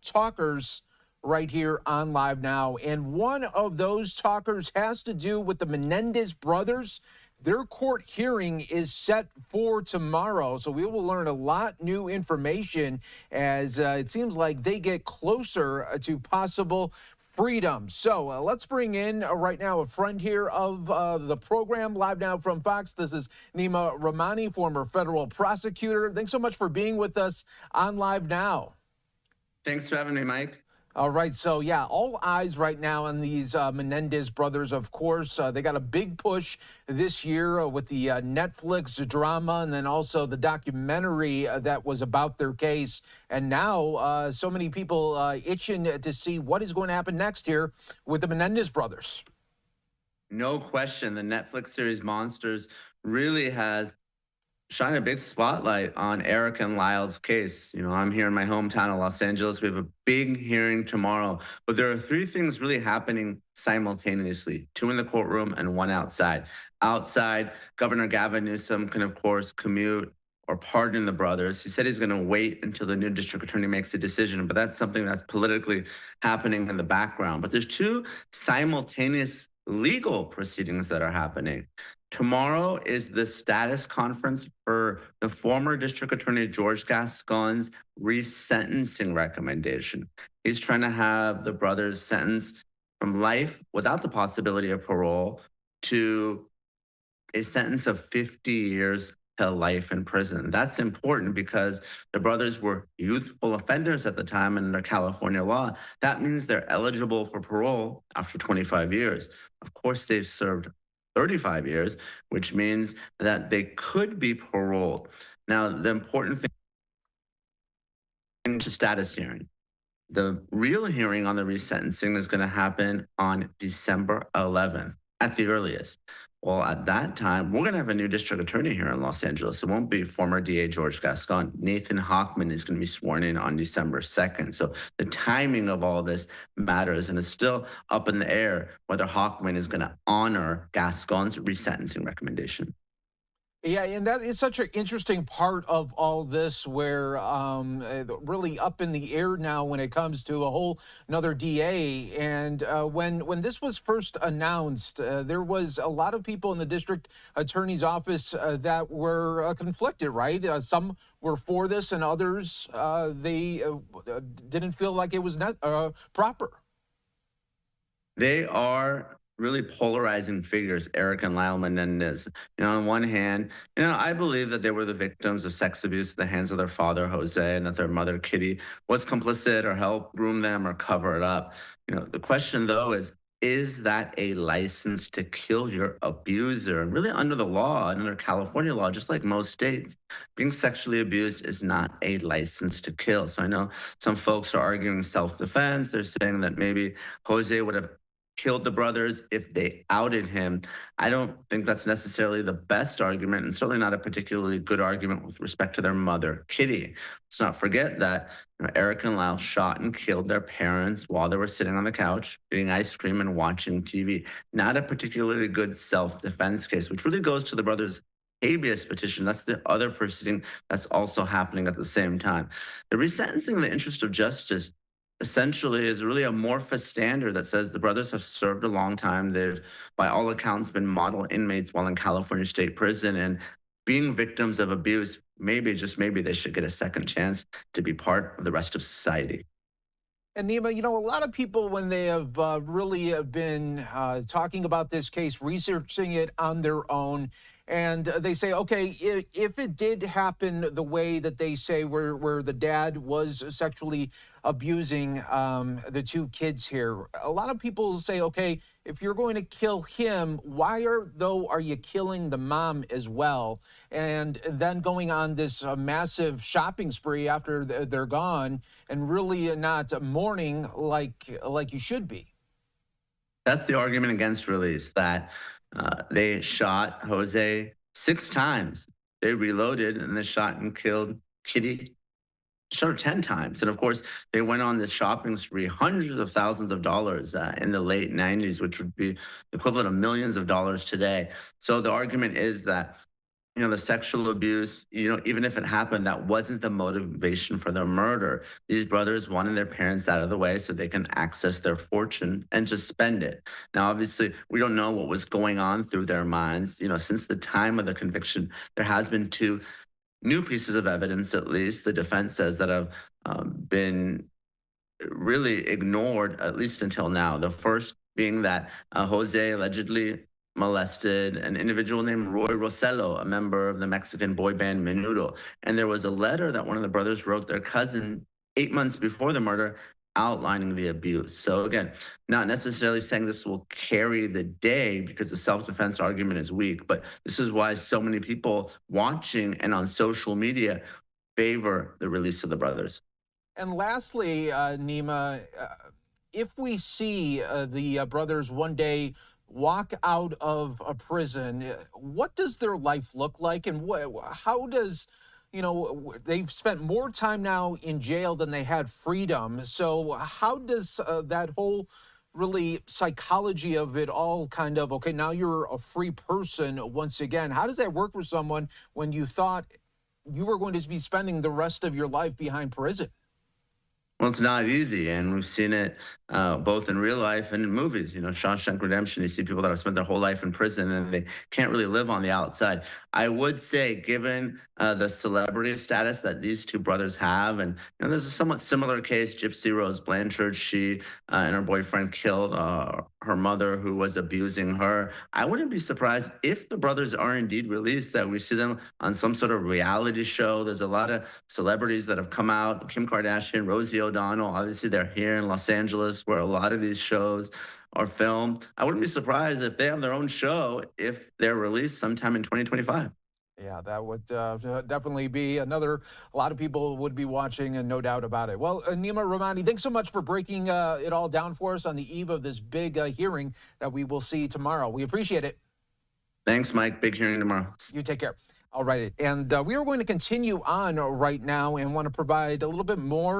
talkers right here on Live Now. And one of those talkers has to do with the Menendez brothers. Their court hearing is set for tomorrow, so we will learn a lot new information as it seems like they get closer to possible freedom. So let's bring in right now a friend here of the program, Live Now from Fox. This is Neama Rahmani, former federal prosecutor. Thanks so much for being with us on Live Now. Thanks for having me, Mike. All right, so yeah, all eyes right now on these Menendez brothers, of course. They got a big push this year with the Netflix drama and then also the documentary that was about their case. And now so many people itching to see what is going to happen next here with the Menendez brothers. No question, the Netflix series Monsters really has shine a big spotlight on Eric and Lyle's case. You know, I'm here in my hometown of Los Angeles. We have a big hearing tomorrow, but there are three things really happening simultaneously, two in the courtroom and one outside. Outside, Governor Gavin Newsom can, of course, commute or pardon the brothers. He said he's going to wait until the new district attorney makes a decision, but that's something that's politically happening in the background. But there's two simultaneous legal proceedings that are happening. Tomorrow is the status conference for the former District Attorney George Gascon's resentencing recommendation. He's trying to have the brothers sentenced from life without the possibility of parole to a sentence of 50 years to life in prison. That's important because the brothers were youthful offenders at the time, and under California law, that means they're eligible for parole after 25 years. Of course, they've served 35 years, which means that they could be paroled. Now, the important thing is the status hearing. The real hearing on the resentencing is going to happen on December 11th at the earliest. Well, at that time, we're going to have a new district attorney here in Los Angeles. It won't be former DA George Gascon. Nathan Hochman is going to be sworn in on December 2nd. So the timing of all this matters, and it's still up in the air whether Hochman is going to honor Gascon's resentencing recommendation. Yeah, and that is such an interesting part of all this where really up in the air now when it comes to a whole another DA. And when this was first announced, there was a lot of people in the district attorney's office that were conflicted, right? Some were for this and others, they didn't feel like it was proper. They are really polarizing figures, Eric and Lyle Menendez. You know, on one hand, I believe that they were the victims of sex abuse at the hands of their father, Jose, and that their mother, Kitty, was complicit or helped groom them or cover it up. The question, though, is that a license to kill your abuser? And really, under the law, and under California law, just like most states, being sexually abused is not a license to kill. So I know some folks are arguing self-defense. They're saying that maybe Jose would have killed the brothers if they outed him. I don't think that's necessarily the best argument, and certainly not a particularly good argument with respect to their mother, Kitty. Let's not forget that Eric and Lyle shot and killed their parents while they were sitting on the couch, eating ice cream and watching TV. Not a particularly good self-defense case, which really goes to the brothers' habeas petition. That's the other proceeding that's also happening at the same time. The resentencing in the interest of justice essentially is really amorphous standard that says the brothers have served a long time. They've, by all accounts, been model inmates while in California State Prison, and being victims of abuse, maybe, just maybe, they should get a second chance to be part of the rest of society. And Neama, a lot of people, when they have really been talking about this case, researching it on their own, and they say, okay, if it did happen the way that they say, where the dad was sexually abusing the two kids here, a lot of people say, okay, if you're going to kill him, why are you killing the mom as well? And then going on this massive shopping spree after they're gone and really not mourning like you should be. That's the argument against release, that they shot Jose 6 times. They reloaded and they shot and killed Kitty. Shot her 10 times. And of course, they went on this shopping spree, hundreds of thousands of dollars in the late 90s, which would be the equivalent of millions of dollars today. So the argument is that the sexual abuse, even if it happened, that wasn't the motivation for their murder. These brothers wanted their parents out of the way so they can access their fortune and just spend it. Now, obviously, we don't know what was going on through their minds. Since the time of the conviction, there has been two new pieces of evidence, at least the defense says, that have been really ignored, at least until now. The first being that Jose allegedly molested an individual named Roy Rosello, a member of the Mexican boy band Menudo. And there was a letter that one of the brothers wrote their cousin 8 months before the murder outlining the abuse. So, again, not necessarily saying this will carry the day because the self defense argument is weak, but this is why so many people watching and on social media favor the release of the brothers. And lastly, Neema, if we see the brothers one day walk out of a prison, what does their life look like? And how does, they've spent more time now in jail than they had freedom. So how does that whole really psychology of it all kind of, okay, now you're a free person once again. How does that work for someone when you thought you were going to be spending the rest of your life behind prison? Well, it's not easy, and we've seen it both in real life and in movies. Shawshank Redemption, you see people that have spent their whole life in prison and they can't really live on the outside. I would say, given the celebrity status that these two brothers have, and there's a somewhat similar case, Gypsy Rose Blanchard, she and her boyfriend killed her mother who was abusing her. I wouldn't be surprised if the brothers are indeed released, that we see them on some sort of reality show. There's a lot of celebrities that have come out, Kim Kardashian, Rosie O'Donnell. Obviously, they're here in Los Angeles where a lot of these shows are filmed. I wouldn't be surprised if they have their own show if they're released sometime in 2025. Yeah, that would definitely be a lot of people would be watching, and no doubt about it. Well, Neama Rahmani, thanks so much for breaking it all down for us on the eve of this big hearing that we will see tomorrow. We appreciate it. Thanks, Mike. Big hearing tomorrow. You take care. All right. And we are going to continue on right now and want to provide a little bit more